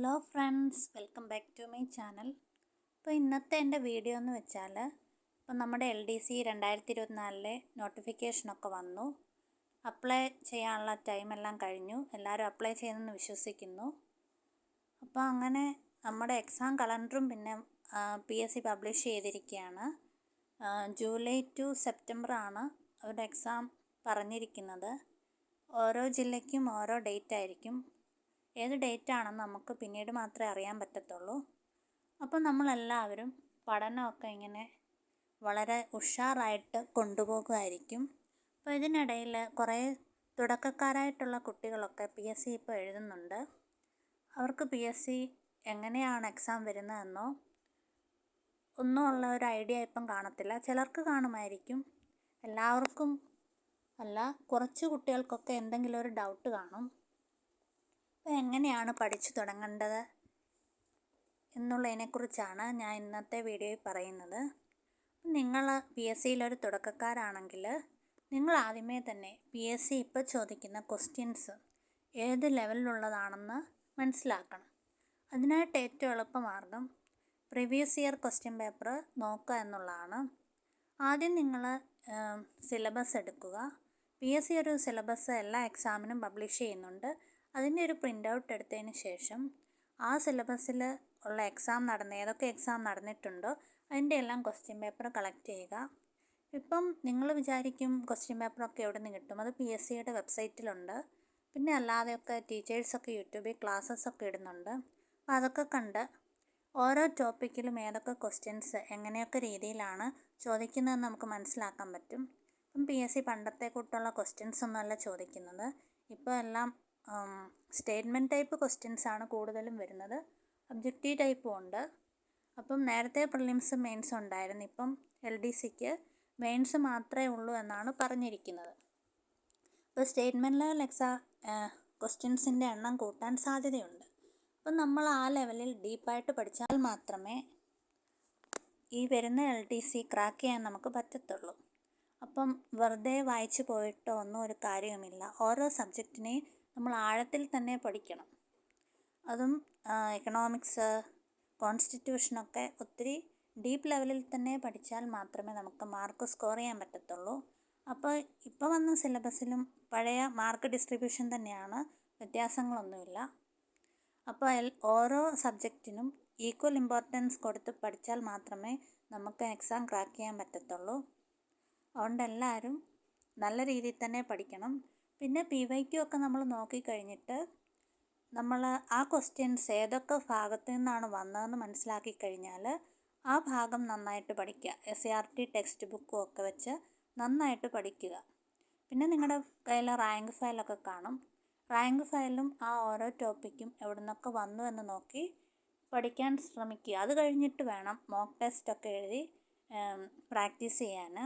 Hello friends, welcome back to my channel. ഇപ്പോൾ ഇന്നത്തെ എൻ്റെ വീഡിയോ എന്ന് വെച്ചാൽ ഇപ്പം നമ്മുടെ LDC 2024 നോട്ടിഫിക്കേഷനൊക്കെ വന്നു. അപ്ലൈ ചെയ്യാനുള്ള ടൈമെല്ലാം കഴിഞ്ഞു. എല്ലാവരും അപ്ലൈ ചെയ്യുമെന്ന് വിശ്വസിക്കുന്നു. അപ്പോൾ അങ്ങനെ നമ്മുടെ എക്സാം കലണ്ടറും പിന്നെ PSC പബ്ലിഷ് ചെയ്തിരിക്കുകയാണ്. ജൂലൈ ടു സെപ്റ്റംബർ ആണ് അവരുടെ എക്സാം പറഞ്ഞിരിക്കുന്നത്. ഓരോ ജില്ലയ്ക്കും ഓരോ ഡേറ്റ് ആയിരിക്കും. ഏത് ഡേറ്റ് ആണെന്ന് നമുക്ക് പിന്നീട് മാത്രമേ അറിയാൻ പറ്റത്തുള്ളൂ. അപ്പോൾ നമ്മളെല്ലാവരും പഠനമൊക്കെ ഇങ്ങനെ വളരെ ഉഷാറായിട്ട് കൊണ്ടുപോകുമായിരിക്കും. അപ്പോൾ ഇതിനിടയിൽ കുറേ തുടക്കക്കാരായിട്ടുള്ള കുട്ടികളൊക്കെ PSC ഇപ്പോൾ എഴുതുന്നുണ്ട്. അവർക്ക് PSC എങ്ങനെയാണ് എക്സാം വരുന്നതെന്നോ ഒന്നും ഉള്ള ഒരു ഐഡിയ ഇപ്പം കാണത്തില്ല. ചിലർക്ക് കാണുമായിരിക്കും, എല്ലാവർക്കും അല്ല. കുറച്ച് കുട്ടികൾക്കൊക്കെ എന്തെങ്കിലും ഒരു ഡൗട്ട് കാണും. അപ്പോൾ എങ്ങനെയാണ് പഠിച്ചു തുടങ്ങേണ്ടത് എന്നുള്ളതിനെക്കുറിച്ചാണ് ഞാൻ ഇന്നത്തെ വീഡിയോയിൽ പറയുന്നത്. നിങ്ങൾ PSCയിലൊരു തുടക്കക്കാരാണെങ്കിൽ നിങ്ങൾ ആദ്യമേ തന്നെ PSC ഇപ്പോൾ ചോദിക്കുന്ന ക്വസ്റ്റ്യൻസ് ഏത് ലെവലിലുള്ളതാണെന്ന് മനസ്സിലാക്കണം. അതിനായിട്ട് ഏറ്റവും എളുപ്പമാർഗം പ്രീവിയസ് ഇയർ ക്വസ്റ്റ്യൻ പേപ്പർ നോക്കുക എന്നുള്ളതാണ്. ആദ്യം നിങ്ങൾ സിലബസ് എടുക്കുക. PSC ഒരു സിലബസ് എല്ലാ എക്സാമിനും പബ്ലിഷ് ചെയ്യുന്നുണ്ട്. അതിൻ്റെ ഒരു പ്രിൻ്റ് ഔട്ട് എടുത്തതിന് ശേഷം ആ സിലബസിൽ ഉള്ള ഏതൊക്കെ എക്സാം നടന്നിട്ടുണ്ടോ അതിൻ്റെ എല്ലാം ക്വസ്റ്റ്യൻ പേപ്പർ കളക്ട് ചെയ്യുക. ഇപ്പം നിങ്ങൾ വിചാരിക്കും ക്വസ്റ്റ്യൻ പേപ്പറൊക്കെ എവിടെ നിന്ന് കിട്ടും? അത് PSCയുടെ വെബ്സൈറ്റിലുണ്ട്. പിന്നെ അല്ലാതെയൊക്കെ ടീച്ചേഴ്സൊക്കെ യൂട്യൂബിൽ ക്ലാസ്സസൊക്കെ ഇടുന്നുണ്ട്. അപ്പോൾ അതൊക്കെ കണ്ട് ഓരോ ടോപ്പിക്കിലും ഏതൊക്കെ ക്വസ്റ്റ്യൻസ് എങ്ങനെയൊക്കെ രീതിയിലാണ് ചോദിക്കുന്നതെന്ന് നമുക്ക് മനസ്സിലാക്കാൻ പറ്റും. ഇപ്പം PSC പണ്ടത്തെ കൂട്ടുള്ള ക്വസ്റ്റ്യൻസ് ഒന്നുമല്ല ചോദിക്കുന്നത്. ഇപ്പോൾ എല്ലാം സ്റ്റേറ്റ്മെൻറ്റ് ടൈപ്പ് ക്വസ്റ്റ്യൻസ് ആണ് കൂടുതലും വരുന്നത്. ഒബ്ജക്റ്റീവ് ടൈപ്പും ഉണ്ട്. അപ്പം നേരത്തെ പ്രിലിംസും മെയിൻസും ഉണ്ടായിരുന്നു. ഇപ്പം LDCക്ക് മെയിൻസ് മാത്രമേ ഉള്ളൂ എന്നാണ് പറഞ്ഞിരിക്കുന്നത്. ഇപ്പോൾ സ്റ്റേറ്റ്മെൻറ്റ് ലെവൽ ക്വസ്റ്റ്യൻസിൻ്റെ എണ്ണം കൂട്ടാൻ സാധ്യതയുണ്ട്. അപ്പം നമ്മൾ ആ ലെവലിൽ ഡീപ്പായിട്ട് പഠിച്ചാൽ മാത്രമേ ഈ വരുന്ന LDC ക്രാക്ക് ചെയ്യാൻ നമുക്ക് പറ്റത്തുള്ളൂ. അപ്പം വെറുതെ വായിച്ചു പോയിട്ടോ ഒന്നും ഒരു കാര്യവുമില്ല. ഓരോ സബ്ജക്റ്റിനെയും നമ്മൾ ആഴത്തിൽ തന്നെ പഠിക്കണം. അതും എക്കണോമിക്സ്, കോൺസ്റ്റിറ്റ്യൂഷനൊക്കെ ഒത്തിരി ഡീപ്പ് ലെവലിൽ തന്നെ പഠിച്ചാൽ മാത്രമേ നമുക്ക് മാർക്ക് സ്കോർ ചെയ്യാൻ പറ്റത്തുള്ളൂ. അപ്പോൾ ഇപ്പോൾ വന്ന സിലബസിലും പഴയ മാർക്ക് ഡിസ്ട്രിബ്യൂഷൻ തന്നെയാണ്, വ്യത്യാസങ്ങളൊന്നുമില്ല. അപ്പോൾ ഓരോ സബ്ജക്റ്റിനും ഈക്വൽ ഇമ്പോർട്ടൻസ് കൊടുത്ത് പഠിച്ചാൽ മാത്രമേ നമുക്ക് എക്സാം ക്രാക്ക് ചെയ്യാൻ പറ്റത്തുള്ളൂ. അതുകൊണ്ട് എല്ലാവരും നല്ല രീതിയിൽ തന്നെ പഠിക്കണം. പിന്നെ PYQ ഒക്കെ നമ്മൾ നോക്കിക്കഴിഞ്ഞിട്ട് നമ്മൾ ആ ക്വസ്റ്റ്യൻസ് ഏതൊക്കെ ഭാഗത്തു നിന്നാണ് വന്നതെന്ന് മനസ്സിലാക്കി കഴിഞ്ഞാൽ ആ ഭാഗം നന്നായിട്ട് പഠിക്കുക. SCERT ടെക്സ്റ്റ് ബുക്കും ഒക്കെ വെച്ച് നന്നായിട്ട് പഠിക്കുക. പിന്നെ നിങ്ങളുടെ കയ്യിൽ റാങ്ക് ഫയലൊക്കെ കാണും. റാങ്ക് ഫയലും ആ ഓരോ ടോപ്പിക്കും എവിടെ നിന്നൊക്കെ വന്നു എന്ന് നോക്കി പഠിക്കാൻ ശ്രമിക്കുക. അത് കഴിഞ്ഞിട്ട് വേണം മോക്ക് ടെസ്റ്റൊക്കെ എഴുതി പ്രാക്ടീസ് ചെയ്യാൻ.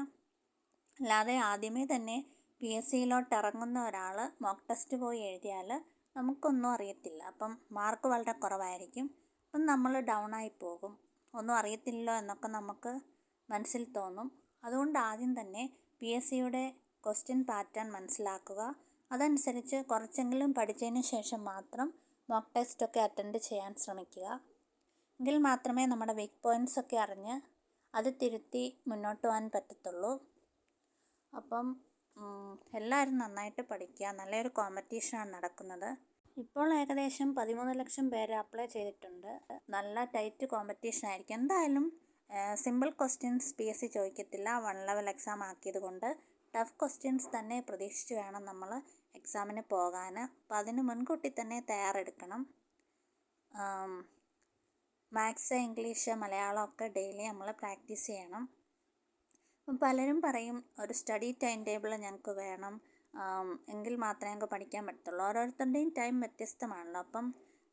അല്ലാതെ ആദ്യമേ തന്നെ PSCയിലോട്ട് ഇറങ്ങുന്ന ഒരാൾ മോക്ക് ടെസ്റ്റ് പോയി എഴുതിയാൽ നമുക്കൊന്നും അറിയത്തില്ല. അപ്പം മാർക്ക് വളരെ കുറവായിരിക്കും. അപ്പം നമ്മൾ ഡൗൺ ആയി പോകും. ഒന്നും അറിയത്തില്ലല്ലോ എന്നൊക്കെ നമുക്ക് മനസ്സിൽ തോന്നും. അതുകൊണ്ട് ആദ്യം തന്നെ PSCയുടെ ക്വസ്റ്റ്യൻ പാറ്റേൺ മനസ്സിലാക്കുക. അതനുസരിച്ച് കുറച്ചെങ്കിലും പഠിച്ചതിന് ശേഷം മാത്രം മോക്ക് ടെസ്റ്റൊക്കെ അറ്റൻഡ് ചെയ്യാൻ ശ്രമിക്കുക. എങ്കിൽ മാത്രമേ നമ്മുടെ വീക്ക് പോയിൻറ്റ്സൊക്കെ അറിഞ്ഞ് അത് തിരുത്തി മുന്നോട്ട് പോകാൻ പറ്റത്തുള്ളൂ. അപ്പം എല്ലാവരും നന്നായിട്ട് പഠിക്കുക. നല്ലൊരു കോമ്പറ്റീഷനാണ് നടക്കുന്നത്. ഇപ്പോൾ ഏകദേശം 13 ലക്ഷം പേര് അപ്ലൈ ചെയ്തിട്ടുണ്ട്. നല്ല ടൈറ്റ് കോമ്പറ്റീഷൻ ആയിരിക്കും. എന്തായാലും simple questions PSC ചോദിക്കത്തില്ല. 1 level exam ആക്കിയത് കൊണ്ട് ടഫ് ക്വസ്റ്റ്യൻസ് തന്നെ പ്രതീക്ഷിച്ച് വേണം നമ്മൾ എക്സാമിന് പോകാൻ. അപ്പം അതിന് മുൻകൂട്ടി തന്നെ തയ്യാറെടുക്കണം. മാത്സ്, ഇംഗ്ലീഷ്, മലയാളം ഒക്കെ ഡെയിലി നമ്മൾ പ്രാക്ടീസ് ചെയ്യണം. അപ്പം പലരും പറയും ഒരു സ്റ്റഡി ടൈം ടേബിൾ ഞങ്ങൾക്ക് വേണം, എങ്കിൽ മാത്രമേ ഞങ്ങൾക്ക് പഠിക്കാൻ പറ്റത്തുള്ളൂ. ഓരോരുത്തരുടെയും ടൈം വ്യത്യസ്തമാണല്ലോ. അപ്പം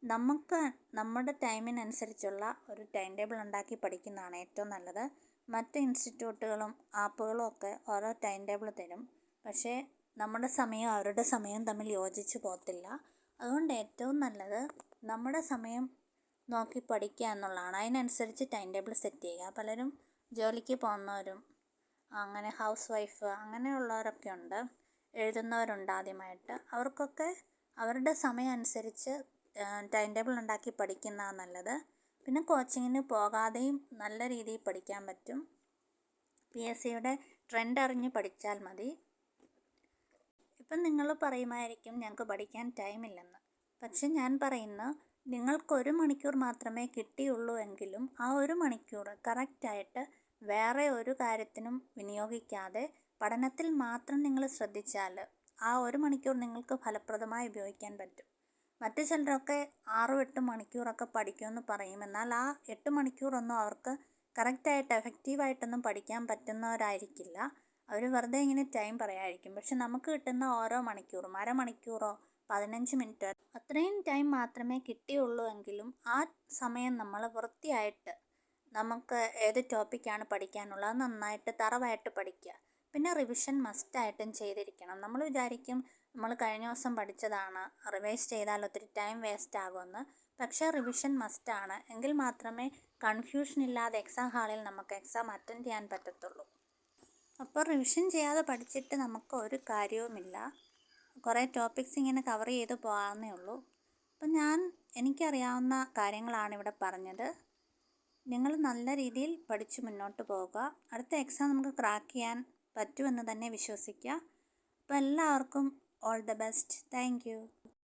നമുക്ക് നമ്മുടെ ടൈമിനനുസരിച്ചുള്ള ഒരു ടൈം ടേബിൾ ഉണ്ടാക്കി പഠിക്കുന്നതാണ് ഏറ്റവും നല്ലത്. മറ്റ് ഇൻസ്റ്റിറ്റ്യൂട്ടുകളും ആപ്പുകളും ഒക്കെ ഓരോ ടൈം ടേബിൾ തരും. പക്ഷേ നമ്മുടെ സമയവും അവരുടെ സമയവും തമ്മിൽ യോജിച്ച് പോകത്തില്ല. അതുകൊണ്ട് ഏറ്റവും നല്ലത് നമ്മുടെ സമയം നോക്കി പഠിക്കുക എന്നുള്ളതാണ്. അതിനനുസരിച്ച് ടൈം ടേബിൾ സെറ്റ് ചെയ്യുക. പലരും ജോലിക്ക് പോകുന്നവരും അങ്ങനെ ഹൗസ് വൈഫ് അങ്ങനെയുള്ളവരൊക്കെ ഉണ്ട്, എഴുതുന്നവരുണ്ട് ആദ്യമായിട്ട്. അവർക്കൊക്കെ അവരുടെ സമയം അനുസരിച്ച് ടൈം ടേബിൾ ഉണ്ടാക്കി പഠിക്കുന്നതാണ് നല്ലത്. പിന്നെ കോച്ചിങ്ങിന് പോകാതെയും നല്ല രീതിയിൽ പഠിക്കാൻ പറ്റും. PSCയുടെ ട്രെൻഡ് അറിഞ്ഞ് പഠിച്ചാൽ മതി. ഇപ്പം നിങ്ങൾ പറയുമായിരിക്കും ഞങ്ങൾക്ക് പഠിക്കാൻ ടൈമില്ലെന്ന്. പക്ഷെ ഞാൻ പറയുന്നു, നിങ്ങൾക്ക് 1 മണിക്കൂർ മാത്രമേ കിട്ടിയുള്ളൂ എങ്കിലും ആ 1 മണിക്കൂർ കറക്റ്റായിട്ട് വേറെ ഒരു കാര്യത്തിനും വിനിയോഗിക്കാതെ പഠനത്തിൽ മാത്രം നിങ്ങൾ ശ്രദ്ധിച്ചാൽ ആ 1 മണിക്കൂർ നിങ്ങൾക്ക് ഫലപ്രദമായി ഉപയോഗിക്കാൻ പറ്റും. മറ്റു ചിലരൊക്കെ 6-8 മണിക്കൂറൊക്കെ പഠിക്കുമെന്ന് പറയും. എന്നാൽ ആ 8 മണിക്കൂറൊന്നും അവർക്ക് കറക്റ്റായിട്ട് എഫക്റ്റീവായിട്ടൊന്നും പഠിക്കാൻ പറ്റുന്നവരായിരിക്കില്ല. അവർ വെറുതെ ഇങ്ങനെ ടൈം പറയായിരിക്കും. പക്ഷെ നമുക്ക് കിട്ടുന്ന ഓരോ മണിക്കൂറും അരമണിക്കൂറോ 15 മിനിറ്റോ അത്രയും ടൈം മാത്രമേ കിട്ടിയുള്ളൂ എങ്കിലും ആ സമയം നമ്മൾ വൃത്തിയായിട്ട് നമുക്ക് ഏത് ടോപ്പിക്കാണ് പഠിക്കാനുള്ളത് അത് നന്നായിട്ട് തറവായിട്ട് പഠിക്കുക. പിന്നെ റിവിഷൻ മസ്റ്റായിട്ടും ചെയ്തിരിക്കണം. നമ്മൾ വിചാരിക്കും നമ്മൾ കഴിഞ്ഞ ദിവസം പഠിച്ചതാണ്, റിവൈസ് ചെയ്താൽ ഒത്തിരി ടൈം വേസ്റ്റ് ആകുമെന്ന്. പക്ഷേ റിവിഷൻ മസ്റ്റാണ്. എങ്കിൽ മാത്രമേ കൺഫ്യൂഷൻ ഇല്ലാതെ എക്സാം ഹാളിൽ നമുക്ക് എക്സാം അറ്റൻഡ് ചെയ്യാൻ പറ്റത്തുള്ളൂ. അപ്പോൾ റിവിഷൻ ചെയ്യാതെ പഠിച്ചിട്ട് നമുക്ക് ഒരു കാര്യവുമില്ല. കുറേ ടോപ്പിക്സ് ഇങ്ങനെ കവർ ചെയ്ത് പോകാവുന്നേ ഉള്ളൂ. അപ്പം എനിക്കറിയാവുന്ന കാര്യങ്ങളാണ് ഇവിടെ പറഞ്ഞത്. നിങ്ങൾ നല്ല രീതിയിൽ പഠിച്ച് മുന്നോട്ട് പോവുക. അടുത്ത എക്സാം നമുക്ക് ക്രാക്ക് ചെയ്യാൻ പറ്റുമെന്ന് തന്നെ വിശ്വസിക്കുക. അപ്പോൾ എല്ലാവർക്കും all the best. Thank you.